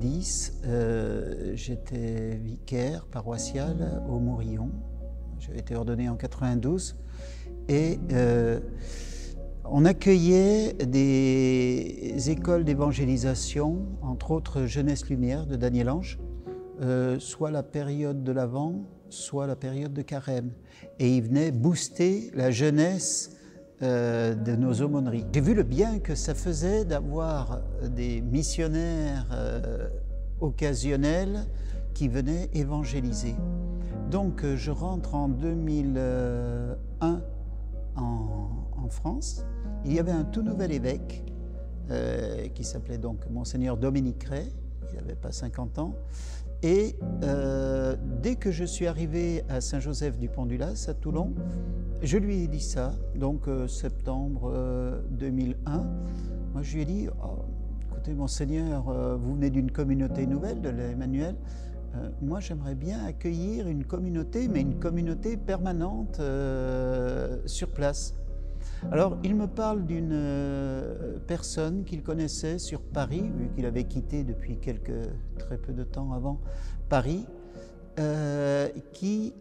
90, j'étais vicaire paroissial au Mourillon. J'avais été ordonné en 92 et on accueillait des écoles d'évangélisation, entre autres Jeunesse Lumière de Daniel Ange, soit la période de l'Avent, soit la période de Carême. Et ils venaient booster la jeunesse de nos aumôneries. J'ai vu le bien que ça faisait d'avoir des missionnaires occasionnels qui venaient évangéliser. Donc je rentre en 2001 en France. Il y avait un tout nouvel évêque qui s'appelait donc Monseigneur Dominique Ray, il n'avait pas 50 ans. Et dès que je suis arrivé à Saint-Joseph du Pont-du-Las, à Toulon, je lui ai dit ça, donc septembre 2001. Moi, je lui ai dit, oh, écoutez, Monseigneur, vous venez d'une communauté nouvelle de l'Emmanuel. Moi, j'aimerais bien accueillir une communauté, mais une communauté permanente sur place. Alors, il me parle d'une personne qu'il connaissait sur Paris, vu qu'il avait quitté depuis très peu de temps avant Paris, qui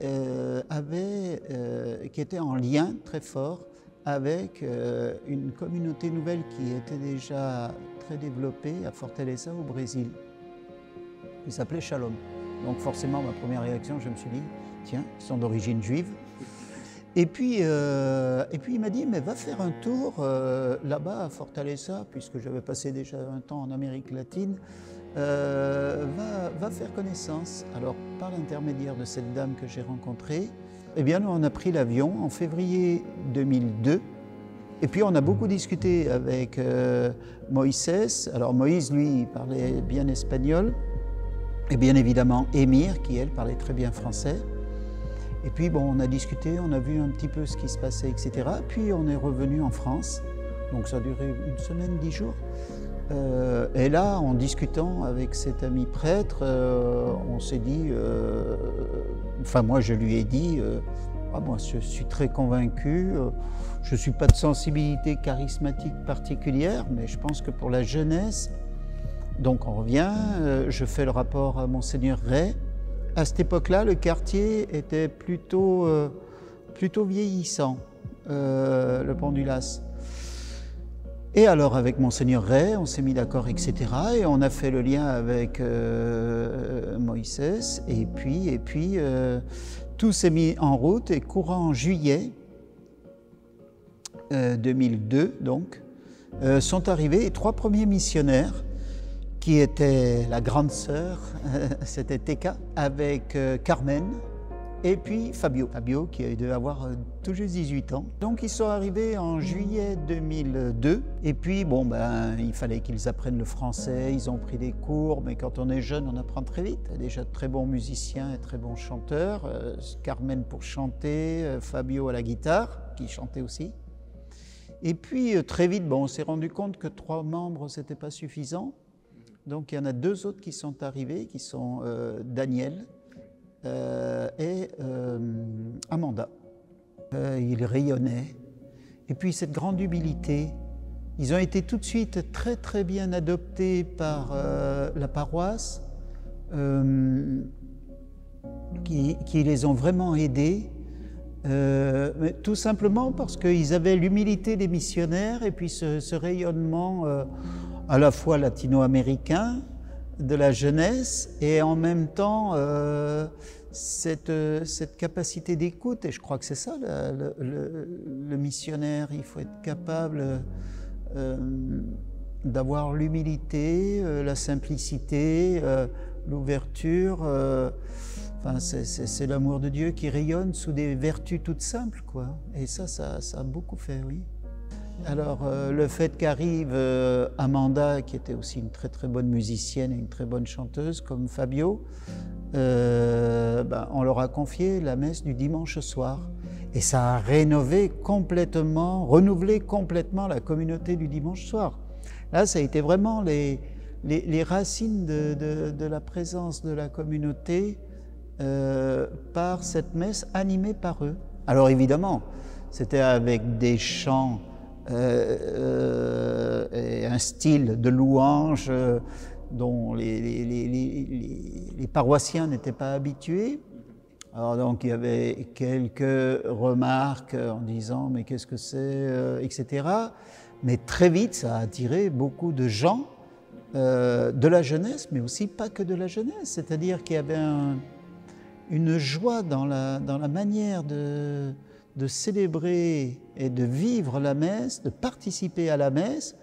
était en lien très fort avec une communauté nouvelle qui était déjà très développée à Fortaleza au Brésil. Il s'appelait Shalom. Donc forcément, ma première réaction, je me suis dit, tiens, ils sont d'origine juive. Et puis il m'a dit, mais va faire un tour là-bas à Fortaleza, puisque j'avais passé déjà un temps en Amérique latine, va faire connaissance. Alors, par l'intermédiaire de cette dame que j'ai rencontrée, eh bien, on a pris l'avion en février 2002. Et puis, on a beaucoup discuté avec Moïse. Alors, Moïse, lui, il parlait bien espagnol. Et bien évidemment, Émir, qui, elle, parlait très bien français. Et puis, bon, on a discuté, on a vu un petit peu ce qui se passait, etc. Puis, on est revenu en France. Donc, ça a duré une semaine, 10 jours. Et là, en discutant avec cet ami prêtre, on s'est dit... enfin, moi, je lui ai dit... moi, je suis très convaincu. Je ne suis pas de sensibilité charismatique particulière, mais je pense que pour la jeunesse... Donc, on revient, je fais le rapport à Monseigneur Ray. À cette époque-là, le quartier était plutôt vieillissant, le Pont-du-Las. Et alors, avec Monseigneur Ray, on s'est mis d'accord, etc. Et on a fait le lien avec Moïse. Et puis tout s'est mis en route. Et courant juillet 2002, donc, sont arrivés les 3 premiers missionnaires qui était la grande sœur, c'était Teka, avec Carmen, et puis Fabio. Fabio qui devait avoir tout juste 18 ans. Donc ils sont arrivés en juillet 2002, et puis bon, il fallait qu'ils apprennent le français, ils ont pris des cours, mais quand on est jeune, on apprend très vite. Déjà de très bons musiciens et très bons chanteurs, Carmen pour chanter, Fabio à la guitare, qui chantait aussi. Et puis très vite, on s'est rendu compte que 3 membres, c'était pas suffisant. Donc il y en a 2 autres qui sont arrivés, qui sont Daniel et Amanda. Ils rayonnaient. Et puis cette grande humilité, ils ont été tout de suite très très bien adoptés par la paroisse, qui les ont vraiment aidés, mais tout simplement parce qu'ils avaient l'humilité des missionnaires et puis ce rayonnement à la fois latino-américain, de la jeunesse, et en même temps cette capacité d'écoute. Et je crois que c'est ça, le missionnaire. Il faut être capable d'avoir l'humilité, la simplicité, l'ouverture. Enfin, c'est l'amour de Dieu qui rayonne sous des vertus toutes simples, quoi. Et ça a beaucoup fait, oui. Alors, le fait qu'arrive Amanda, qui était aussi une très très bonne musicienne et une très bonne chanteuse, comme Fabio, on leur a confié la messe du dimanche soir. Et ça a renouvelé complètement la communauté du dimanche soir. Là, ça a été vraiment les racines de la présence de la communauté par cette messe animée par eux. Alors évidemment, c'était avec des chants et un style de louange dont les paroissiens n'étaient pas habitués. Alors donc il y avait quelques remarques en disant mais qu'est-ce que c'est, etc. Mais très vite ça a attiré beaucoup de gens, de la jeunesse, mais aussi pas que de la jeunesse. C'est-à-dire qu'il y avait une joie dans la manière de célébrer et de vivre la messe, de participer à la messe,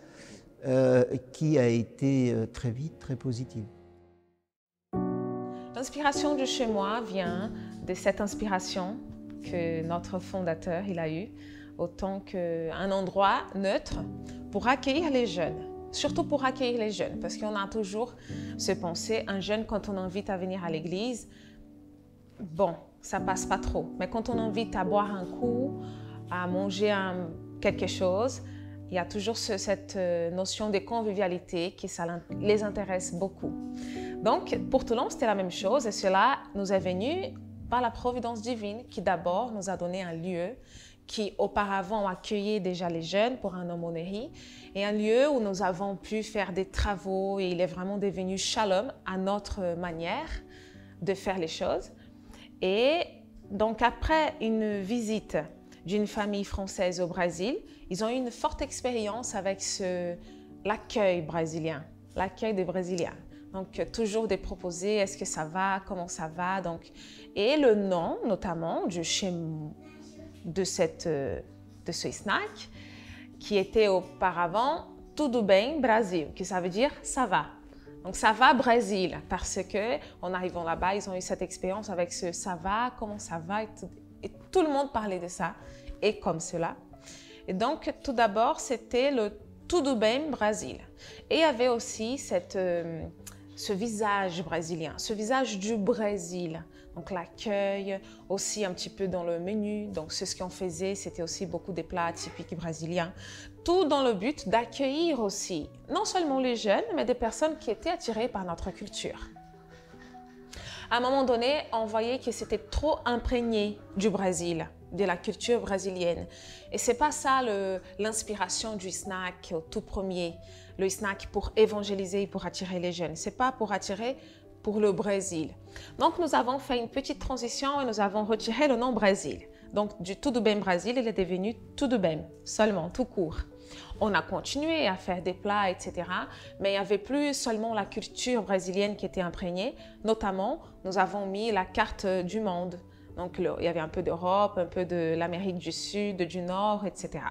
qui a été très vite très positive. L'inspiration de chez moi vient de cette inspiration que notre fondateur il a eue, autant qu'un endroit neutre pour accueillir les jeunes. Surtout pour accueillir les jeunes, parce qu'on a toujours ce pensée, un jeune quand on invite à venir à l'église, bon, ça passe pas trop. Mais quand on invite à boire un coup, à manger quelque chose, il y a toujours cette notion de convivialité qui ça les intéresse beaucoup. Donc, pour Toulon, c'était la même chose et cela nous est venu par la providence divine qui d'abord nous a donné un lieu qui auparavant accueillait déjà les jeunes pour un aumônerie et un lieu où nous avons pu faire des travaux et il est vraiment devenu Shalom à notre manière de faire les choses. Et donc après une visite d'une famille française au Brésil, ils ont eu une forte expérience avec l'accueil brésilien, l'accueil des Brésiliens. Donc toujours des proposés, est-ce que ça va, comment ça va. Donc, et le nom notamment de ce snack qui était auparavant Tudo bem Brasil, qui ça veut dire ça va. Donc ça va Brésil parce que en arrivant là-bas, ils ont eu cette expérience avec ce ça va, comment ça va et tout le monde parlait de ça et comme cela. Et donc tout d'abord, c'était le Tudo bem Brasil. Et il y avait aussi ce visage brésilien, ce visage du Brésil. Donc l'accueil, aussi un petit peu dans le menu. Donc c'est ce qu'on faisait, c'était aussi beaucoup des plats typiques brésiliens. Tout dans le but d'accueillir aussi, non seulement les jeunes, mais des personnes qui étaient attirées par notre culture. À un moment donné, on voyait que c'était trop imprégné du Brésil, de la culture brésilienne. Et c'est pas ça l'inspiration du snack au tout premier. Le snack pour évangéliser, pour attirer les jeunes. C'est pas pour attirer pour le Brésil. Donc nous avons fait une petite transition et nous avons retiré le nom Brésil. Donc du Tudo bem Brasil, il est devenu Tudo bem, seulement, tout court. On a continué à faire des plats, etc. Mais il n'y avait plus seulement la culture brésilienne qui était imprégnée. Notamment, nous avons mis la carte du monde. Donc il y avait un peu d'Europe, un peu de l'Amérique du Sud, du Nord, etc.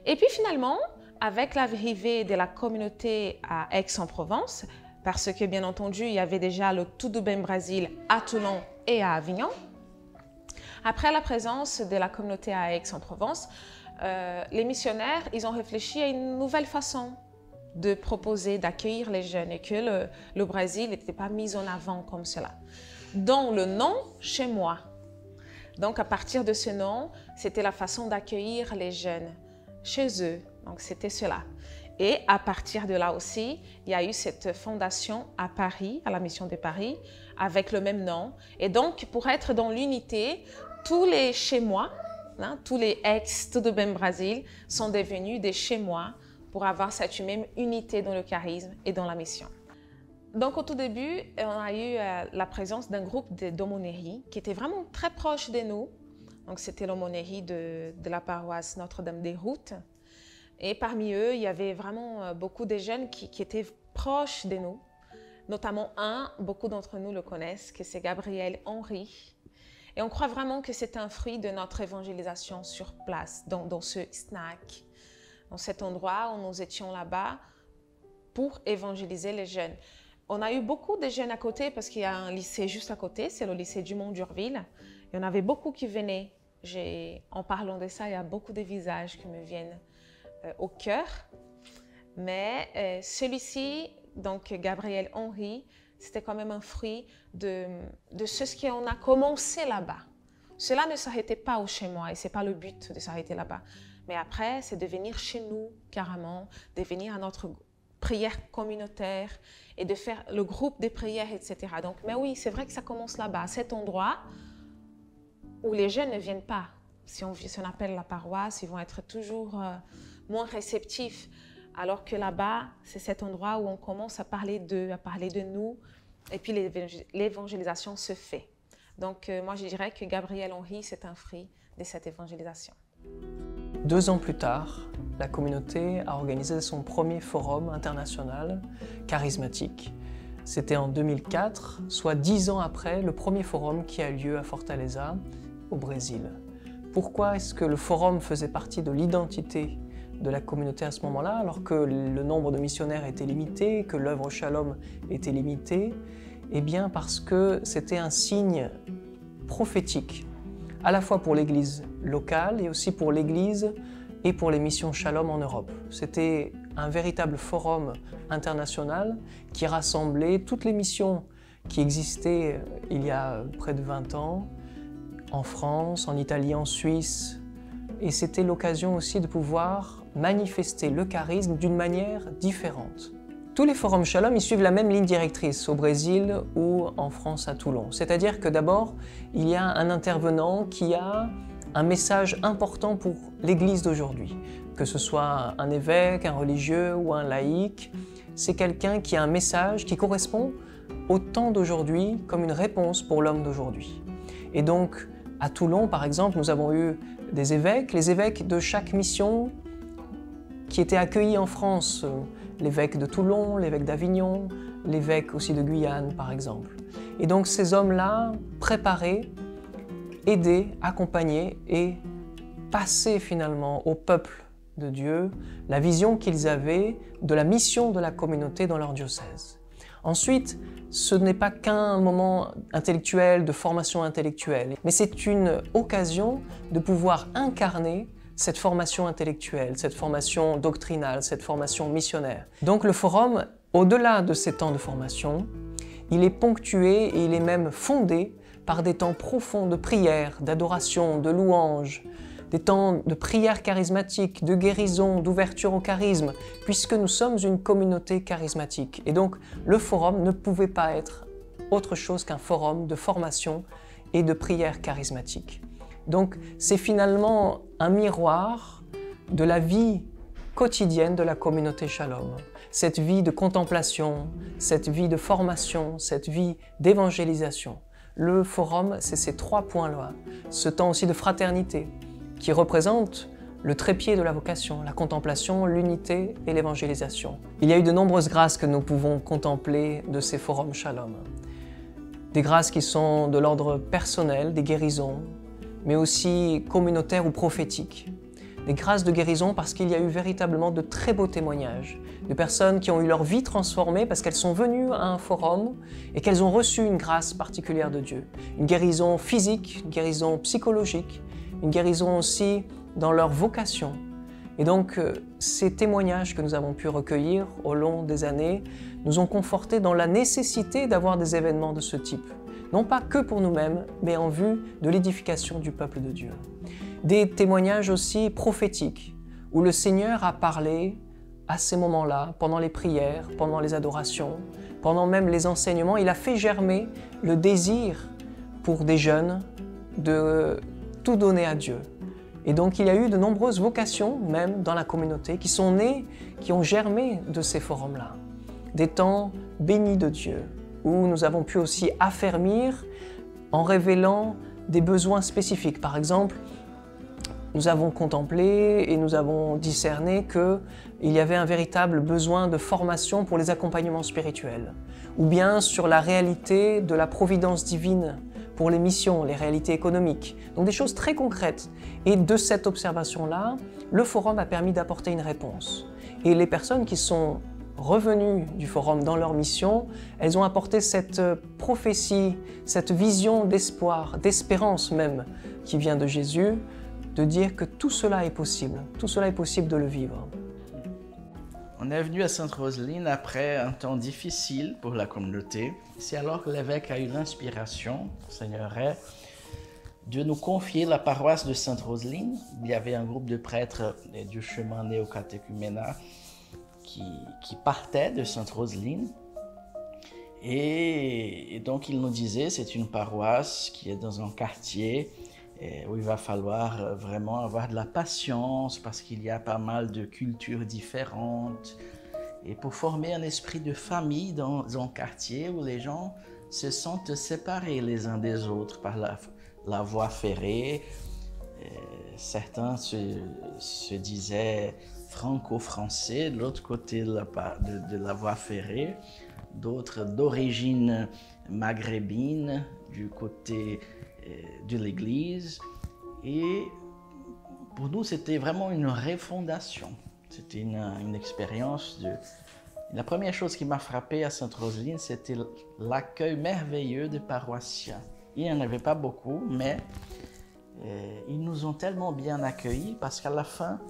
Et puis finalement, avec l'arrivée de la communauté à Aix-en-Provence, parce que bien entendu, il y avait déjà le Tudo bem Brasil à Toulon et à Avignon. Après la présence de la communauté à Aix-en-Provence, les missionnaires, ils ont réfléchi à une nouvelle façon de proposer, d'accueillir les jeunes et que le Brésil n'était pas mis en avant comme cela. Dont le nom « Chez moi ». Donc à partir de ce nom, c'était la façon d'accueillir les jeunes chez eux. Donc c'était cela. Et à partir de là aussi, il y a eu cette fondation à Paris, à la mission de Paris, avec le même nom. Et donc pour être dans l'unité, tous les chez moi, tous les ex Tudo bem Brasil sont devenus des chez moi pour avoir cette même unité dans le charisme et dans la mission. Donc au tout début, on a eu la présence d'un groupe d'aumôneries qui était vraiment très proche de nous. Donc c'était l'aumônerie de la paroisse Notre-Dame-des-Routes. Et parmi eux, il y avait vraiment beaucoup de jeunes qui étaient proches de nous. Notamment beaucoup d'entre nous le connaissent, que c'est Gabriel Henry. Et on croit vraiment que c'est un fruit de notre évangélisation sur place, dans ce snack, dans cet endroit où nous étions là-bas pour évangéliser les jeunes. On a eu beaucoup de jeunes à côté parce qu'il y a un lycée juste à côté, c'est le lycée Dumont-d'Urville. Il y en avait beaucoup qui venaient. En parlant de ça, il y a beaucoup de visages qui me viennent au cœur. Mais celui-ci, donc Gabriel Henry, c'était quand même un fruit de ce qu'on a commencé là-bas. Cela ne s'arrêtait pas au chez moi et ce n'est pas le but de s'arrêter là-bas. Mais après, c'est de venir chez nous carrément, de venir à notre prière communautaire et de faire le groupe des prières, etc. Donc, mais oui, c'est vrai que ça commence là-bas, à cet endroit où les jeunes ne viennent pas. Si on appelle la paroisse, ils vont être toujours moins réceptifs alors que là-bas, c'est cet endroit où on commence à parler d'eux, à parler de nous, et puis l'évangélisation se fait. Donc, moi, je dirais que Gabriel Henry, c'est un fruit de cette évangélisation. 2 ans plus tard, la communauté a organisé son premier forum international charismatique. C'était en 2004, soit 10 ans après le premier forum qui a lieu à Fortaleza, au Brésil. Pourquoi est-ce que le forum faisait partie de l'identité de la communauté à ce moment-là, alors que le nombre de missionnaires était limité, que l'œuvre Shalom était limitée? Eh bien parce que c'était un signe prophétique, à la fois pour l'Église locale et aussi pour l'Église et pour les missions Shalom en Europe. C'était un véritable forum international qui rassemblait toutes les missions qui existaient il y a près de 20 ans, en France, en Italie, en Suisse. Et c'était l'occasion aussi de pouvoir manifester le charisme d'une manière différente. Tous les forums Shalom, ils suivent la même ligne directrice au Brésil ou en France à Toulon. C'est-à-dire que d'abord, il y a un intervenant qui a un message important pour l'Église d'aujourd'hui. Que ce soit un évêque, un religieux ou un laïc, c'est quelqu'un qui a un message qui correspond au temps d'aujourd'hui comme une réponse pour l'homme d'aujourd'hui. Et donc, à Toulon, par exemple, nous avons eu des évêques, les évêques de chaque mission qui étaient accueillis en France, l'évêque de Toulon, l'évêque d'Avignon, l'évêque aussi de Guyane, par exemple. Et donc ces hommes-là préparaient, aidaient, accompagnaient et passaient finalement au peuple de Dieu la vision qu'ils avaient de la mission de la communauté dans leur diocèse. Ensuite, ce n'est pas qu'un moment intellectuel, de formation intellectuelle, mais c'est une occasion de pouvoir incarner cette formation intellectuelle, cette formation doctrinale, cette formation missionnaire. Donc le forum, au-delà de ces temps de formation, il est ponctué et il est même fondé par des temps profonds de prière, d'adoration, de louange, des temps de prière charismatique, de guérison, d'ouverture au charisme, puisque nous sommes une communauté charismatique. Et donc le forum ne pouvait pas être autre chose qu'un forum de formation et de prière charismatique. Donc c'est finalement un miroir de la vie quotidienne de la communauté Shalom. Cette vie de contemplation, cette vie de formation, cette vie d'évangélisation. Le forum, c'est ces 3 points-là. Ce temps aussi de fraternité qui représente le trépied de la vocation, la contemplation, l'unité et l'évangélisation. Il y a eu de nombreuses grâces que nous pouvons contempler de ces forums Shalom. Des grâces qui sont de l'ordre personnel, des guérisons, mais aussi communautaires ou prophétiques. Des grâces de guérison parce qu'il y a eu véritablement de très beaux témoignages de personnes qui ont eu leur vie transformée parce qu'elles sont venues à un forum et qu'elles ont reçu une grâce particulière de Dieu. Une guérison physique, une guérison psychologique, une guérison aussi dans leur vocation. Et donc, ces témoignages que nous avons pu recueillir au long des années nous ont confortés dans la nécessité d'avoir des événements de ce type. Non pas que pour nous-mêmes, mais en vue de l'édification du peuple de Dieu. Des témoignages aussi prophétiques, où le Seigneur a parlé à ces moments-là, pendant les prières, pendant les adorations, pendant même les enseignements. Il a fait germer le désir pour des jeunes de tout donner à Dieu. Et donc il y a eu de nombreuses vocations, même dans la communauté, qui sont nées, qui ont germé de ces forums-là. Des temps bénis de Dieu, où nous avons pu aussi affermir en révélant des besoins spécifiques. Par exemple, nous avons contemplé et nous avons discerné qu'il y avait un véritable besoin de formation pour les accompagnements spirituels, ou bien sur la réalité de la providence divine pour les missions, les réalités économiques. Donc des choses très concrètes. Et de cette observation-là, le forum a permis d'apporter une réponse. Et les personnes qui sont revenues du forum dans leur mission, elles ont apporté cette prophétie, cette vision d'espoir, d'espérance même, qui vient de Jésus, de dire que tout cela est possible de le vivre. On est venu à Sainte-Roseline après un temps difficile pour la communauté. C'est alors que l'évêque a eu l'inspiration, Seigneur, de nous confier la paroisse de Sainte-Roseline. Il y avait un groupe de prêtres du chemin néo-catéchuménat qui partait de Sainte-Roseline. Et donc il nous disait, c'est une paroisse qui est dans un quartier et où il va falloir vraiment avoir de la patience parce qu'il y a pas mal de cultures différentes. Et pour former un esprit de famille dans un quartier où les gens se sentent séparés les uns des autres par la voie ferrée. Certains se disaient franco-français de l'autre côté de la voie ferrée, d'autres d'origine maghrébine du côté de l'église. Et pour nous, c'était vraiment une refondation. C'était une expérience de... La première chose qui m'a frappé à Sainte-Roseline, c'était l'accueil merveilleux des paroissiens. Il n'y en avait pas beaucoup, mais ils nous ont tellement bien accueillis parce qu'à la fin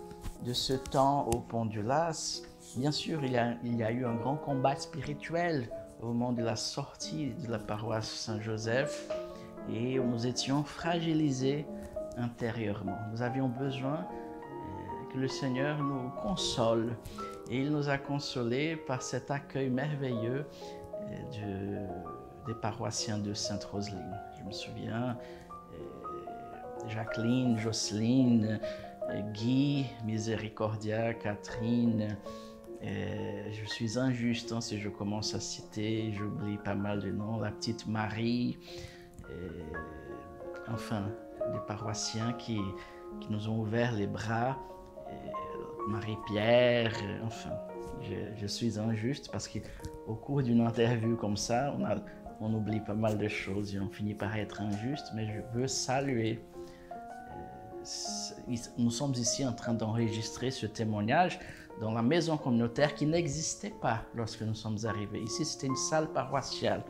de ce temps au Pont du Las, bien sûr, il y a eu un grand combat spirituel au moment de la sortie de la paroisse Saint-Joseph et nous étions fragilisés intérieurement. Nous avions besoin que le Seigneur nous console et il nous a consolés par cet accueil merveilleux des paroissiens de Sainte-Roseline. Je me souviens, Jacqueline, Jocelyne, Guy, Miséricordia, Catherine. Je suis injuste si je commence à citer, j'oublie pas mal de noms, la petite Marie, enfin, des paroissiens qui nous ont ouvert les bras, Marie-Pierre, enfin, je suis injuste parce qu'au cours d'une interview comme ça, on oublie pas mal de choses et on finit par être injuste, mais je veux saluer. Nous sommes ici en train d'enregistrer ce témoignage dans la maison communautaire qui n'existait pas lorsque nous sommes arrivés. Ici, c'était une salle paroissiale.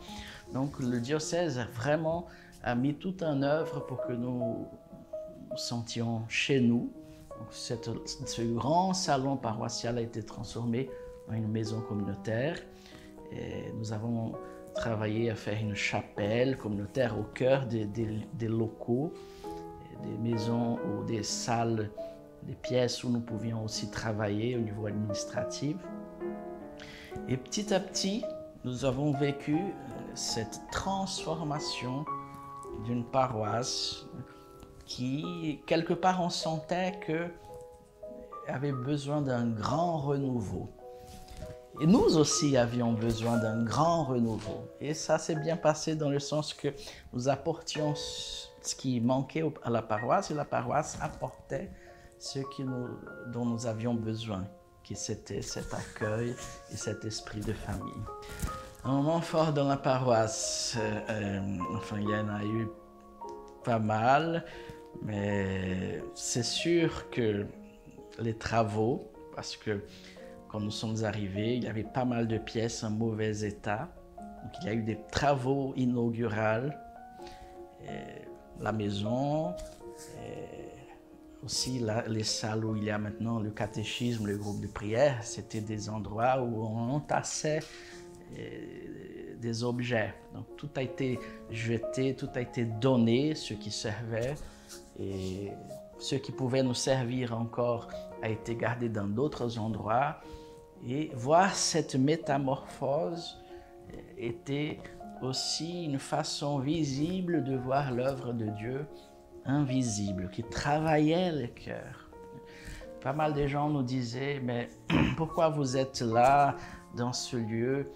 Donc, le diocèse vraiment a mis tout en œuvre pour que nous nous sentions chez nous. Donc, ce grand salon paroissial a été transformé en une maison communautaire. Et nous avons travaillé à faire une chapelle communautaire au cœur des locaux, des maisons ou des salles, des pièces où nous pouvions aussi travailler au niveau administratif. Et petit à petit, nous avons vécu cette transformation d'une paroisse qui, quelque part, on sentait qu'elle avait besoin d'un grand renouveau. Et nous aussi avions besoin d'un grand renouveau. Et ça s'est bien passé dans le sens que nous apportions ce qui manquait à la paroisse et la paroisse apportait ce dont nous avions besoin, qui c'était cet accueil et cet esprit de famille. Un moment fort dans la paroisse, enfin il y en a eu pas mal, mais c'est sûr que les travaux, parce que quand nous sommes arrivés, il y avait pas mal de pièces en mauvais état. Donc, il y a eu des travaux inauguraux, la maison, aussi les salles où il y a maintenant le catéchisme, le groupe de prière, c'était des endroits où on entassait des objets. Donc tout a été jeté, tout a été donné, ce qui servait, et ce qui pouvait nous servir encore a été gardé dans d'autres endroits. Et voir cette métamorphose était aussi une façon visible de voir l'œuvre de Dieu invisible, qui travaillait le cœur. Pas mal de gens nous disaient, mais pourquoi vous êtes là, dans ce lieu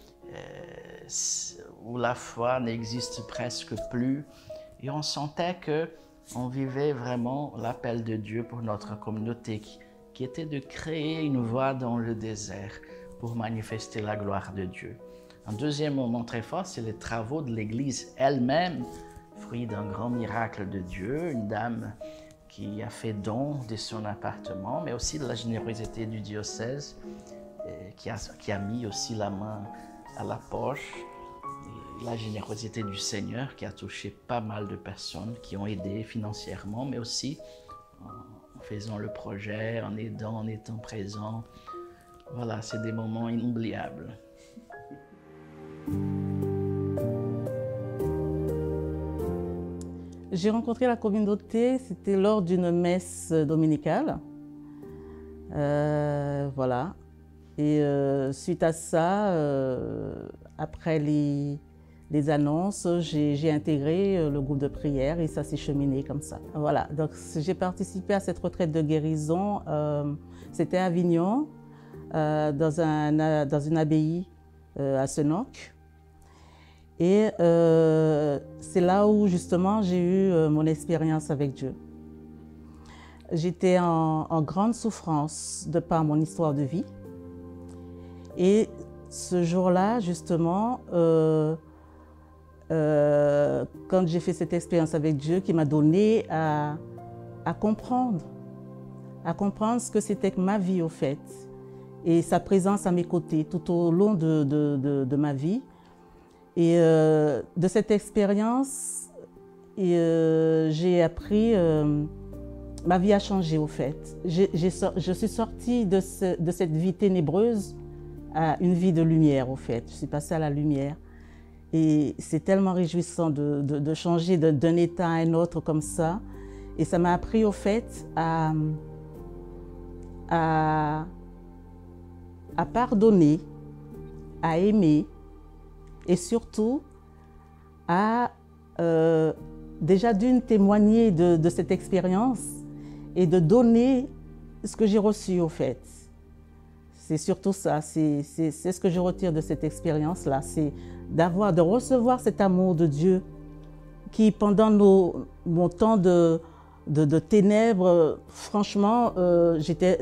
où la foi n'existe presque plus? Et on sentait qu'on vivait vraiment l'appel de Dieu pour notre communauté, qui était de créer une voie dans le désert pour manifester la gloire de Dieu. Un deuxième moment très fort, c'est les travaux de l'Église elle-même, fruit d'un grand miracle de Dieu, une dame qui a fait don de son appartement, mais aussi de la générosité du diocèse, qui a mis aussi la main à la poche, et la générosité du Seigneur qui a touché pas mal de personnes, qui ont aidé financièrement, mais aussi en faisant le projet, en aidant, en étant présent. Voilà, c'est des moments inoubliables. J'ai rencontré la communauté, c'était lors d'une messe dominicale. Voilà. Et suite à ça, après les des annonces, j'ai intégré le groupe de prière et ça s'est cheminé comme ça. Voilà, donc j'ai participé à cette retraite de guérison. C'était à Avignon, dans une abbaye à Senoc. Et c'est là où justement j'ai eu mon expérience avec Dieu. J'étais en grande souffrance de par mon histoire de vie. Et ce jour-là, justement, quand j'ai fait cette expérience avec Dieu, qui m'a donné à comprendre ce que c'était que ma vie au fait, et sa présence à mes côtés tout au long de ma vie. Et de cette expérience, j'ai appris, ma vie a changé au fait. Je suis sortie de cette vie ténébreuse à une vie de lumière au fait. Je suis passée à la lumière. Et c'est tellement réjouissant de changer d'un état à un autre comme ça. Et ça m'a appris au fait à pardonner, à aimer et surtout à déjà d'une témoigner de cette expérience et de donner ce que j'ai reçu au fait. C'est surtout ça, c'est ce que je retire de cette expérience-là, c'est de recevoir cet amour de Dieu qui, pendant mon temps de ténèbres, franchement, j'étais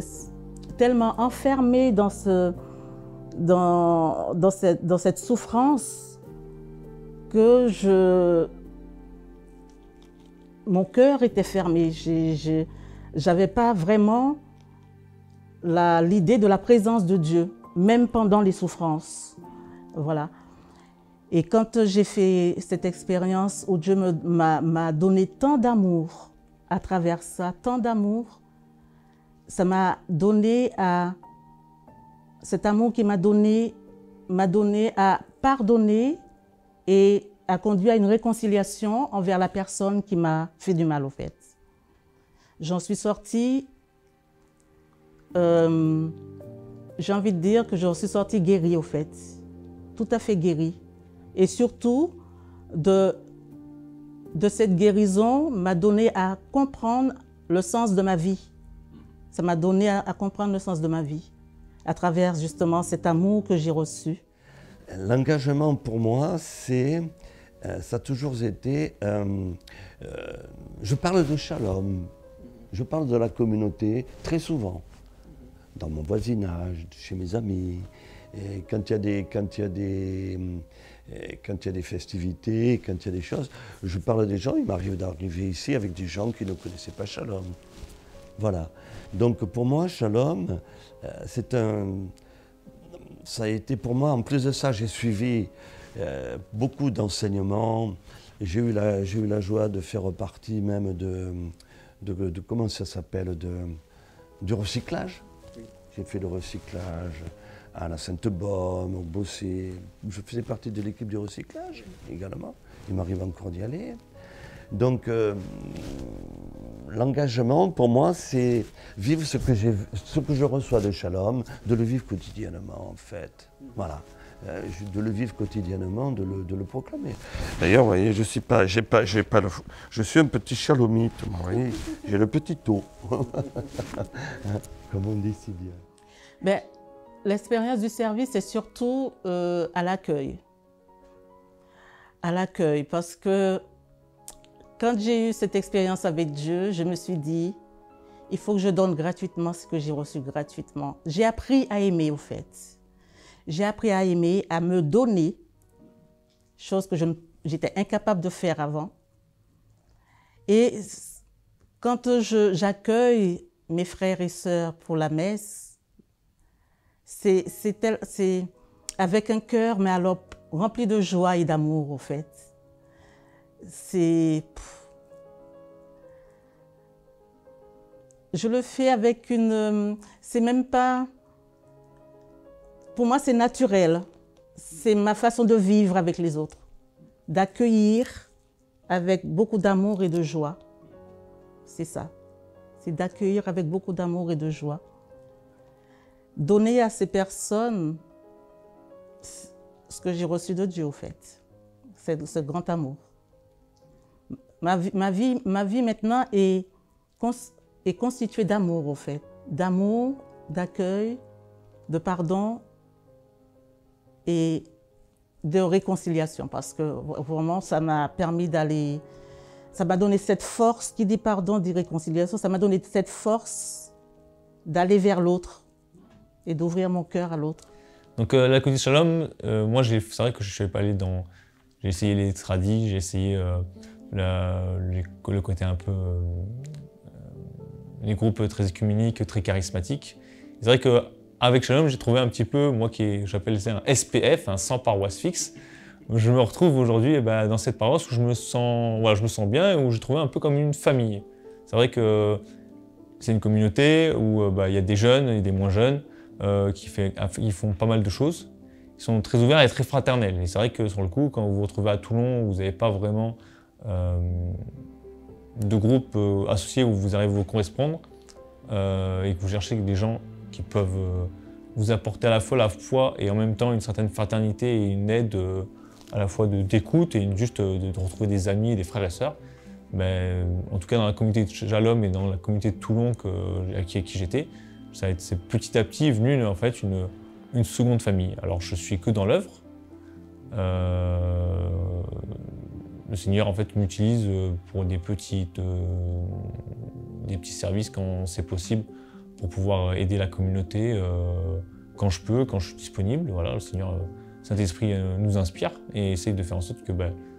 tellement enfermée dans cette souffrance que mon cœur était fermé. Je n'avais pas vraiment l'idée de la présence de Dieu, même pendant les souffrances. Voilà. Et quand j'ai fait cette expérience où Dieu m'a donné tant d'amour à travers ça, tant d'amour, ça m'a donné cet amour qui m'a donné à pardonner et a conduit à une réconciliation envers la personne qui m'a fait du mal au fait. J'en suis sortie, j'ai envie de dire que j'en suis sortie guérie au fait, tout à fait guérie. Et surtout, de cette guérison m'a donné à comprendre le sens de ma vie. Ça m'a donné à comprendre le sens de ma vie, à travers justement cet amour que j'ai reçu. L'engagement pour moi, ça a toujours été, je parle de Shalom, je parle de la communauté très souvent, dans mon voisinage, chez mes amis, et quand il y a des festivités, quand il y a des choses, je parle des gens, il m'arrive d'arriver ici avec des gens qui ne connaissaient pas Shalom. Voilà. Donc pour moi, Shalom, ça a été pour moi, en plus de ça, j'ai suivi beaucoup d'enseignements. J'ai eu la joie de faire partie même de comment ça s'appelle, du recyclage. J'ai fait le recyclage à la Sainte-Baume, au Bossé. Je faisais partie de l'équipe du recyclage également. Il m'arrive encore d'y aller. Donc l'engagement pour moi, c'est vivre ce que je reçois de Shalom, de le vivre quotidiennement en fait. Voilà. De le vivre quotidiennement, de le proclamer. D'ailleurs, vous voyez, je suis un petit shalomite, vous voyez, j'ai le petit taux. Comme on dit si bien. Ben, l'expérience du service, c'est surtout à l'accueil. À l'accueil, parce que quand j'ai eu cette expérience avec Dieu, je me suis dit, il faut que je donne gratuitement ce que j'ai reçu gratuitement. J'ai appris à aimer, au fait. J'ai appris à aimer, à me donner, chose que j'étais incapable de faire avant. Et quand j'accueille mes frères et sœurs pour la messe, c'est avec un cœur, mais alors rempli de joie et d'amour, au fait. Je le fais avec c'est même pas... Pour moi, c'est naturel. C'est ma façon de vivre avec les autres. D'accueillir avec beaucoup d'amour et de joie. C'est ça. C'est d'accueillir avec beaucoup d'amour et de joie. Donner à ces personnes ce que j'ai reçu de Dieu, au fait. ce grand amour. Ma vie maintenant est constituée d'amour, au fait. D'amour, d'accueil, de pardon et de réconciliation. Parce que vraiment, ça m'a permis d'aller... Ça m'a donné cette force, qui dit pardon, dit réconciliation, ça m'a donné cette force d'aller vers l'autre et d'ouvrir mon cœur à l'autre. Donc la communauté Shalom, moi c'est vrai que je ne suis pas allé dans... J'ai essayé les tradis, j'ai essayé le côté un peu... les groupes très écuméniques, très charismatiques. C'est vrai qu'avec Shalom, j'ai trouvé un petit peu, moi j'appelle ça un SPF, un sans paroisse fixe. Je me retrouve aujourd'hui dans cette paroisse où je me sens bien et où j'ai trouvé un peu comme une famille. C'est vrai que c'est une communauté où y a des jeunes et des moins jeunes qui font pas mal de choses. Ils sont très ouverts et très fraternels. Et c'est vrai que sur le coup, quand vous vous retrouvez à Toulon, où vous n'avez pas vraiment de groupe associé où vous arrivez à vous correspondre et que vous cherchez des gens qui peuvent vous apporter à la fois la foi et en même temps une certaine fraternité et une aide à la fois d'écoute et juste de retrouver des amis et des frères et sœurs. En tout cas dans la communauté de Shalom et dans la communauté de Toulon avec qui j'étais, c'est petit à petit venu en fait une seconde famille. Alors je suis que dans l'œuvre. Le Seigneur en fait m'utilise pour des petits services quand c'est possible pour pouvoir aider la communauté quand je peux, quand je suis disponible. Voilà, le Seigneur, Saint-Esprit nous inspire et essaye de faire en sorte que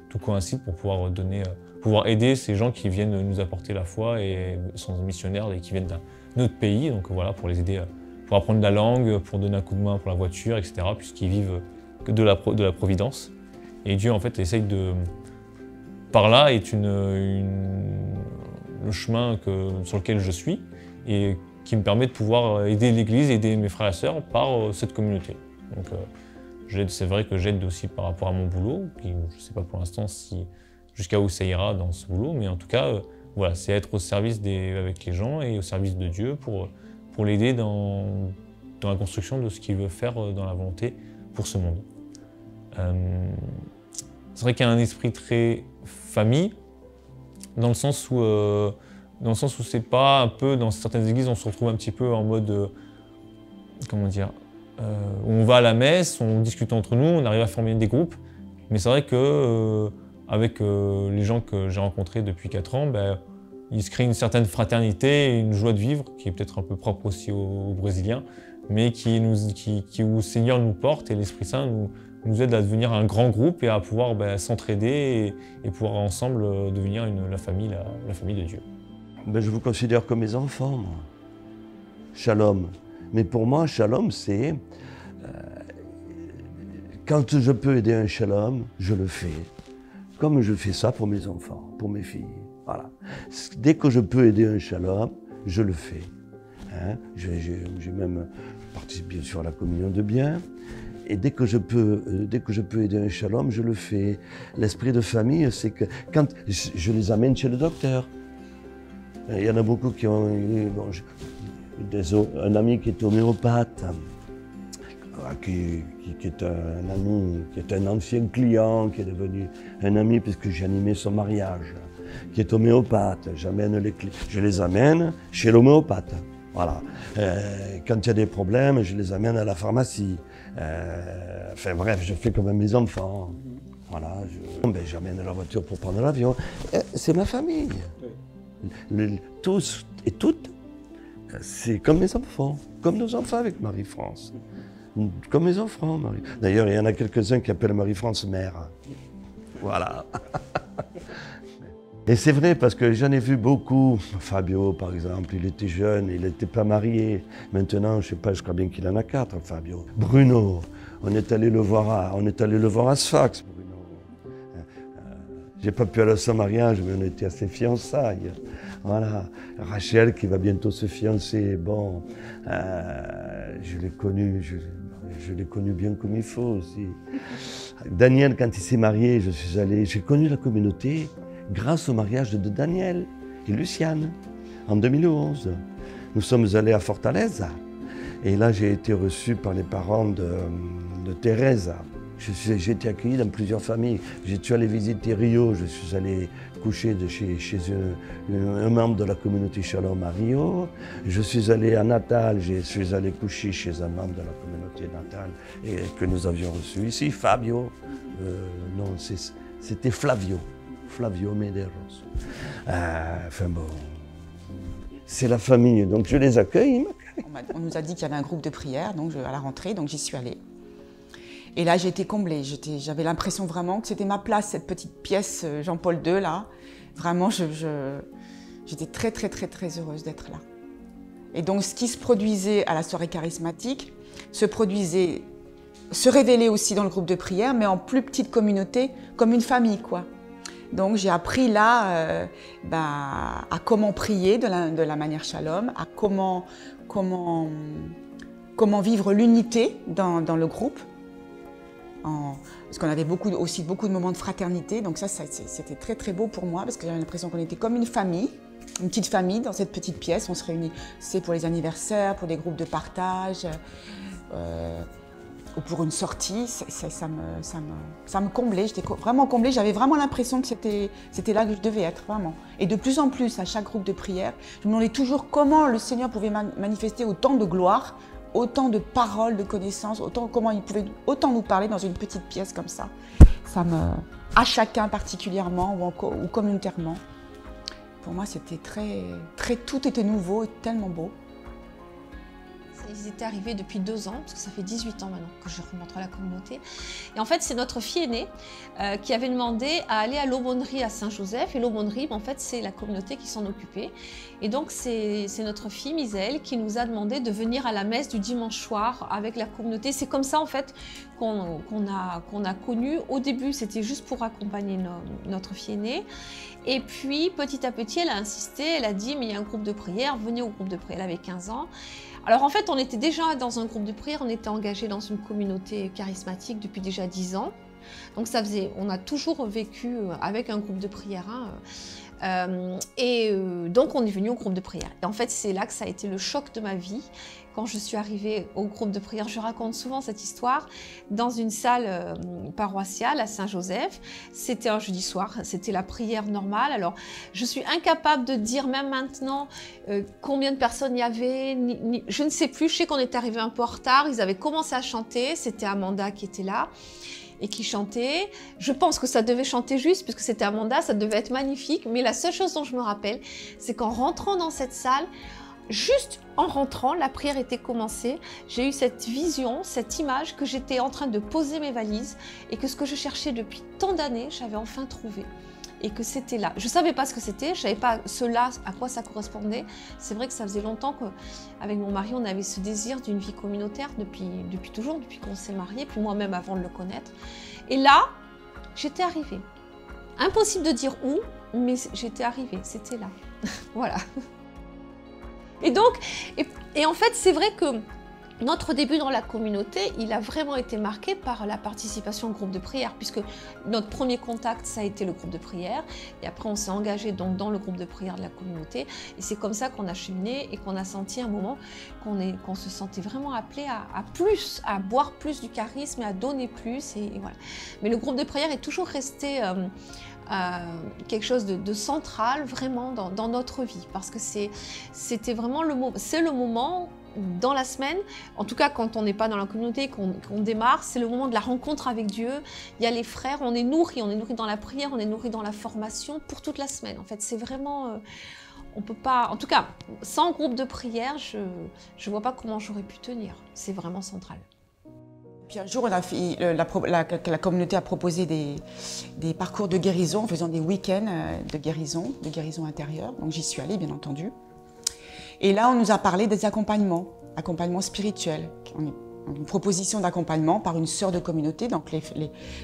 tout coïncide pour pouvoir aider ces gens qui viennent nous apporter la foi et sont missionnaires et qui viennent d'un autre pays. Donc voilà, pour les aider, pour apprendre la langue, pour donner un coup de main pour la voiture, etc. Puisqu'ils vivent que de la providence. Et Dieu en fait essaye par là est le chemin sur lequel je suis et qui me permet de pouvoir aider l'Église, aider mes frères et sœurs par cette communauté. Donc c'est vrai que j'aide aussi par rapport à mon boulot, puis je ne sais pas pour l'instant jusqu'à où ça ira dans ce boulot, mais en tout cas, voilà, c'est être au service avec les gens et au service de Dieu pour l'aider dans la construction de ce qu'il veut faire dans la volonté pour ce monde. C'est vrai qu'il y a un esprit très famille, dans le sens où c'est pas un peu, dans certaines églises, on se retrouve un petit peu en mode, comment dire, on va à la messe, on discute entre nous, on arrive à former des groupes, mais c'est vrai que avec les gens que j'ai rencontrés depuis 4 ans, il se crée une certaine fraternité et une joie de vivre, qui est peut-être un peu propre aussi aux Brésiliens, mais où le Seigneur nous porte et l'Esprit Saint nous aide à devenir un grand groupe et à pouvoir s'entraider et pouvoir ensemble devenir la famille de Dieu. Je vous considère comme mes enfants, moi. Shalom. Mais pour moi, Shalom, c'est... quand je peux aider un Shalom, je le fais. Comme je fais ça pour mes enfants, pour mes filles. Voilà. Dès que je peux aider un Shalom, je le fais. Hein? J'ai même participé bien sûr à la communion de biens. Et dès que je peux aider un Shalom, je le fais. L'esprit de famille, c'est que quand je les amène chez le docteur, il y en a beaucoup qui ont... un ami qui est homéopathe, qui est un ami, qui est un ancien client, qui est devenu un ami puisque j'ai animé son mariage, qui est homéopathe. Je les amène chez l'homéopathe. Voilà. Quand il y a des problèmes, je les amène à la pharmacie. Enfin bref, je fais comme mes enfants. Voilà. J'amène la voiture pour prendre l'avion. C'est ma famille. Tous et toutes, c'est comme mes enfants, comme nos enfants avec Marie-France. Comme mes enfants, Marie. D'ailleurs, il y en a quelques-uns qui appellent Marie-France mère. Voilà. Et c'est vrai, parce que j'en ai vu beaucoup. Fabio, par exemple, il était jeune, il n'était pas marié. Maintenant, je ne sais pas, je crois bien qu'il en a 4, Fabio. Bruno, on est allé le voir à Sfax, Bruno. J'ai pas pu aller à son mariage, mais on était à ses fiançailles. Voilà. Rachel, qui va bientôt se fiancer, bon, je l'ai connu, je l'ai connu bien comme il faut aussi. Daniel, quand il s'est marié, j'ai connu la communauté grâce au mariage de Daniel et Luciane, en 2011. Nous sommes allés à Fortaleza, et là j'ai été reçu par les parents de Teresa, J'ai été accueilli dans plusieurs familles. Je suis allé visiter Rio, je suis allé coucher chez un membre de la communauté Shalom à Rio. Je suis allé à Natal, je suis allé coucher chez un membre de la communauté Natal et que nous avions reçu ici, Fabio. Non, c'était Flavio Medeiros. Enfin bon, c'est la famille, donc je les accueille. On nous a dit qu'il y avait un groupe de prière donc à la rentrée, donc j'y suis allée. Et là, j'ai été comblée. J'avais l'impression vraiment que c'était ma place, cette petite pièce Jean-Paul II, là. Vraiment, j'étais très, très, très, très heureuse d'être là. Et donc, ce qui se produisait à la soirée charismatique se révélait aussi dans le groupe de prière, mais en plus petite communauté, comme une famille, quoi. Donc, j'ai appris là à comment prier de la manière Shalom, à comment vivre l'unité dans le groupe. Parce qu'on avait aussi beaucoup de moments de fraternité, donc ça c'était très très beau pour moi parce que j'avais l'impression qu'on était comme une famille, une petite famille dans cette petite pièce. On se réunit, c'est pour les anniversaires, pour des groupes de partage ou pour une sortie. Ça me comblait, j'étais vraiment comblée. J'avais vraiment l'impression que c'était là que je devais être, vraiment. Et de plus en plus, à chaque groupe de prière, je me demandais toujours comment le Seigneur pouvait manifester autant de gloire, autant de paroles, de connaissances, comment il pouvait autant nous parler dans une petite pièce comme ça. À chacun particulièrement ou communautairement. Pour moi, c'était tout était nouveau et tellement beau. Ils étaient arrivés depuis 2 ans, parce que ça fait 18 ans maintenant que je rencontre la communauté. Et en fait, c'est notre fille aînée qui avait demandé à aller à l'aumônerie à Saint-Joseph. Et l'aumônerie, en fait, c'est la communauté qui s'en occupait. Et donc, c'est notre fille, Misaëlle, qui nous a demandé de venir à la messe du dimanche soir avec la communauté. C'est comme ça, en fait, qu'on a connu. Au début, c'était juste pour accompagner notre fille aînée. Et puis, petit à petit, elle a insisté. Elle a dit, mais il y a un groupe de prière, venez au groupe de prière. Elle avait 15 ans. Alors en fait, on était déjà dans un groupe de prière, on était engagé dans une communauté charismatique depuis déjà 10 ans. Donc on a toujours vécu avec un groupe de prière. Donc on est venu au groupe de prière. Et en fait, c'est là que ça a été le choc de ma vie. Quand je suis arrivée au groupe de prière, je raconte souvent cette histoire, dans une salle paroissiale à Saint-Joseph. C'était un jeudi soir, c'était la prière normale. Alors, je suis incapable de dire, même maintenant, combien de personnes il y avait. Je ne sais plus, je sais qu'on est arrivé un peu en retard. Ils avaient commencé à chanter, c'était Amanda qui était là et qui chantait. Je pense que ça devait chanter juste, puisque c'était Amanda, ça devait être magnifique. Mais la seule chose dont je me rappelle, c'est qu'en rentrant dans cette salle, juste en rentrant, la prière était commencée. J'ai eu cette vision, cette image que j'étais en train de poser mes valises et que ce que je cherchais depuis tant d'années, j'avais enfin trouvé. Et que c'était là. Je ne savais pas ce que c'était, je ne savais pas cela, à quoi ça correspondait. C'est vrai que ça faisait longtemps qu'avec mon mari, on avait ce désir d'une vie communautaire depuis toujours, depuis qu'on s'est mariés, puis moi-même avant de le connaître. Et là, j'étais arrivée. Impossible de dire où, mais j'étais arrivée, c'était là. Voilà. Et donc, et en fait, c'est vrai que notre début dans la communauté, il a vraiment été marqué par la participation au groupe de prière, puisque notre premier contact, ça a été le groupe de prière, et après on s'est engagé donc dans le groupe de prière de la communauté, et c'est comme ça qu'on a cheminé et qu'on a senti un moment qu'on se sentait vraiment appelé à plus, à boire plus du charisme et à donner plus, et voilà. Mais le groupe de prière est toujours resté quelque chose de central vraiment dans notre vie, parce que c'était vraiment le moment dans la semaine, en tout cas quand on n'est pas dans la communauté, qu'on démarre, c'est le moment de la rencontre avec Dieu. Il y a les frères, on est nourris dans la prière, on est nourris dans la formation pour toute la semaine. En fait, c'est vraiment, on peut pas, en tout cas, sans groupe de prière, je vois pas comment j'aurais pu tenir. C'est vraiment central. Puis un jour, la communauté a proposé des parcours de guérison en faisant des week-ends de guérison intérieure. Donc j'y suis allée, bien entendu. Et là, on nous a parlé des accompagnements spirituels. Une proposition d'accompagnement par une sœur de communauté, donc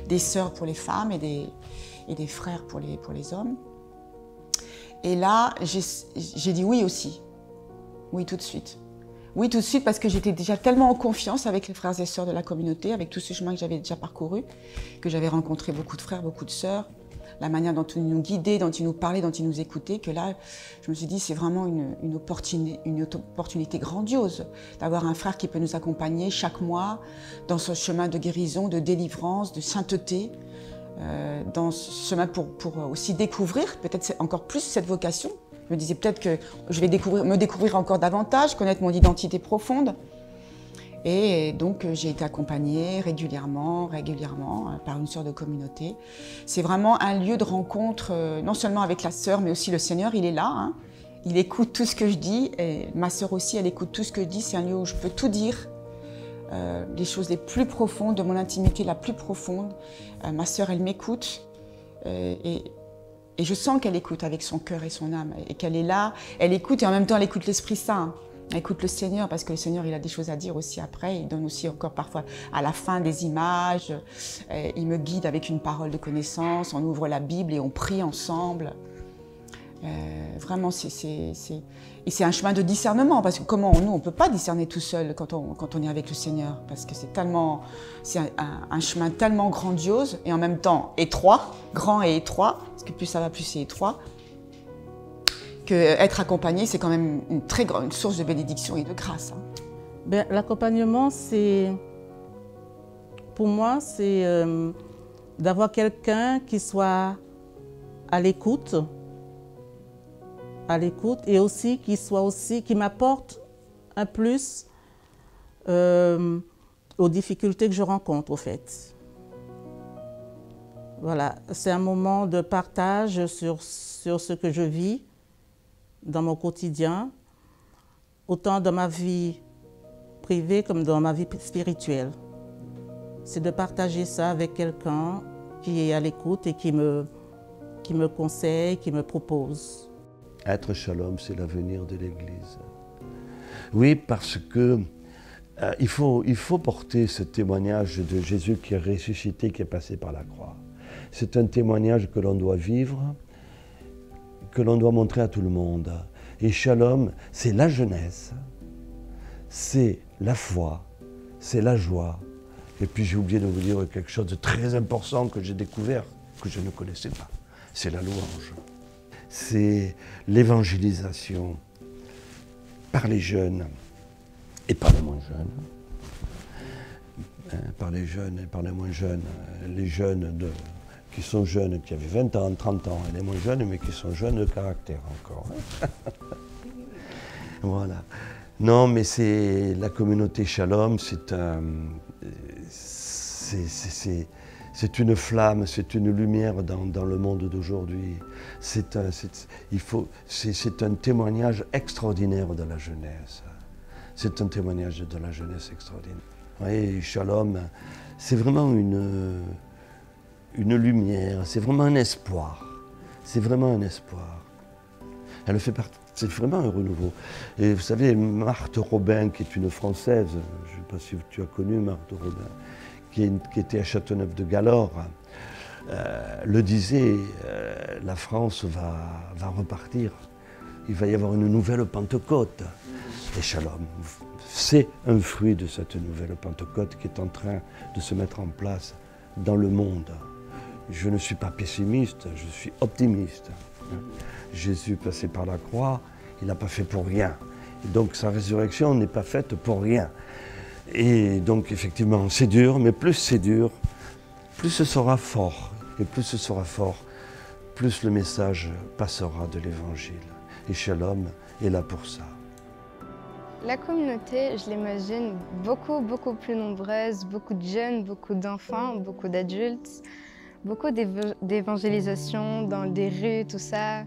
des sœurs pour les femmes et des frères pour les hommes. Et là, j'ai dit oui aussi. Oui, tout de suite. Oui, tout de suite, parce que j'étais déjà tellement en confiance avec les frères et sœurs de la communauté, avec tout ce chemin que j'avais déjà parcouru, que j'avais rencontré beaucoup de frères, beaucoup de sœurs. la manière dont il nous guidait, dont il nous parlait, dont il nous écoutait, que là, je me suis dit, c'est vraiment une opportunité grandiose d'avoir un frère qui peut nous accompagner chaque mois dans ce chemin de guérison, de délivrance, de sainteté, dans ce chemin pour aussi découvrir peut-être encore plus cette vocation. Je me disais peut-être que je vais me découvrir encore davantage, connaître mon identité profonde. Et donc, j'ai été accompagnée régulièrement par une sœur de communauté. C'est vraiment un lieu de rencontre, non seulement avec la sœur, mais aussi le Seigneur, il est là. Hein. Il écoute tout ce que je dis, et ma sœur aussi, elle écoute tout ce que je dis. C'est un lieu où je peux tout dire, les choses les plus profondes, de mon intimité la plus profonde. Ma sœur, elle m'écoute, et je sens qu'elle écoute avec son cœur et son âme, et qu'elle est là, elle écoute, et en même temps, elle écoute l'Esprit Saint. Écoute le Seigneur, parce que le Seigneur, il a des choses à dire aussi après. Il donne aussi encore parfois à la fin des images. Il me guide avec une parole de connaissance. On ouvre la Bible et on prie ensemble. Vraiment, c'est un chemin de discernement, parce que comment nous, on ne peut pas discerner tout seul quand on est avec le Seigneur, parce que c'est un chemin tellement grandiose et en même temps étroit, grand et étroit, parce que plus ça va, plus c'est étroit. Être accompagné, c'est quand même une très grande source de bénédiction et de grâce. Ben, l'accompagnement, pour moi, c'est d'avoir quelqu'un qui soit à l'écoute et aussi qui m'apporte un plus aux difficultés que je rencontre, au fait. Voilà, c'est un moment de partage sur ce que je vis dans mon quotidien, autant dans ma vie privée comme dans ma vie spirituelle. C'est de partager ça avec quelqu'un qui est à l'écoute et qui me conseille, qui me propose. Être Shalom, c'est l'avenir de l'Église. Oui, parce que il faut porter ce témoignage de Jésus qui est ressuscité, qui est passé par la croix. C'est un témoignage que l'on doit vivre, que l'on doit montrer à tout le monde. Et Shalom, c'est la jeunesse, c'est la foi, c'est la joie. Et puis j'ai oublié de vous dire quelque chose de très important que j'ai découvert, que je ne connaissais pas. C'est la louange. C'est l'évangélisation par les jeunes et par les moins jeunes. Par les jeunes et par les moins jeunes. Les jeunes qui sont jeunes, qui avaient 20 ans, 30 ans, et les moins jeunes, mais qui sont jeunes de caractère encore. Voilà. Non, mais c'est la communauté Shalom, c'est une flamme, c'est une lumière dans le monde d'aujourd'hui. C'est un témoignage extraordinaire de la jeunesse. C'est un témoignage de la jeunesse extraordinaire. Oui, Shalom, c'est vraiment une lumière, c'est vraiment un espoir. C'est vraiment un espoir. Elle fait partie, c'est vraiment un renouveau. Et vous savez, Marthe Robin, qui est une Française, je ne sais pas si tu as connu Marthe Robin, qui était à Châteauneuf-de-Galore, le disait, la France va repartir. Il va y avoir une nouvelle Pentecôte. Et Shalom, c'est un fruit de cette nouvelle Pentecôte qui est en train de se mettre en place dans le monde. Je ne suis pas pessimiste, je suis optimiste. Jésus passé par la croix, il n'a pas fait pour rien. Et donc sa résurrection n'est pas faite pour rien. Et donc effectivement, c'est dur, mais plus c'est dur, plus ce sera fort. Et plus ce sera fort, plus le message passera de l'Évangile. Et Shalom est là pour ça. La communauté, je l'imagine beaucoup plus nombreuse, beaucoup de jeunes, beaucoup d'enfants, beaucoup d'adultes, beaucoup d'évangélisation dans des rues, tout ça.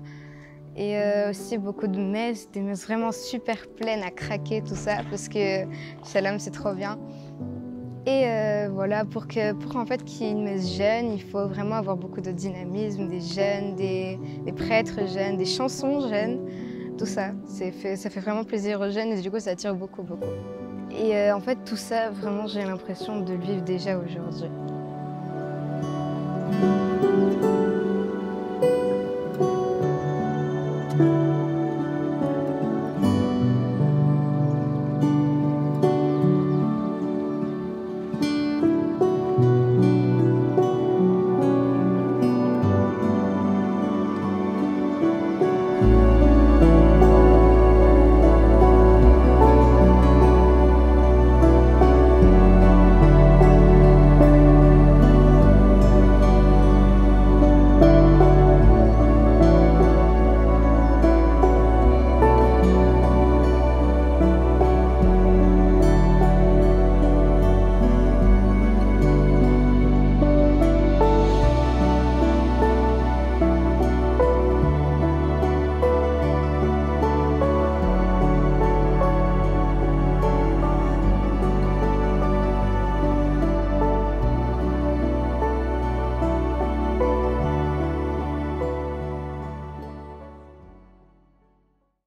Et aussi beaucoup de messes, des messes vraiment super pleines à craquer, tout ça, parce que Shalom, c'est trop bien. Et voilà, pour en fait qu'il y ait une messe jeune, il faut vraiment avoir beaucoup de dynamisme, des jeunes, des prêtres jeunes, des chansons jeunes, tout ça. Ça fait vraiment plaisir aux jeunes et du coup ça attire beaucoup. Et en fait tout ça, vraiment j'ai l'impression de le vivre déjà aujourd'hui.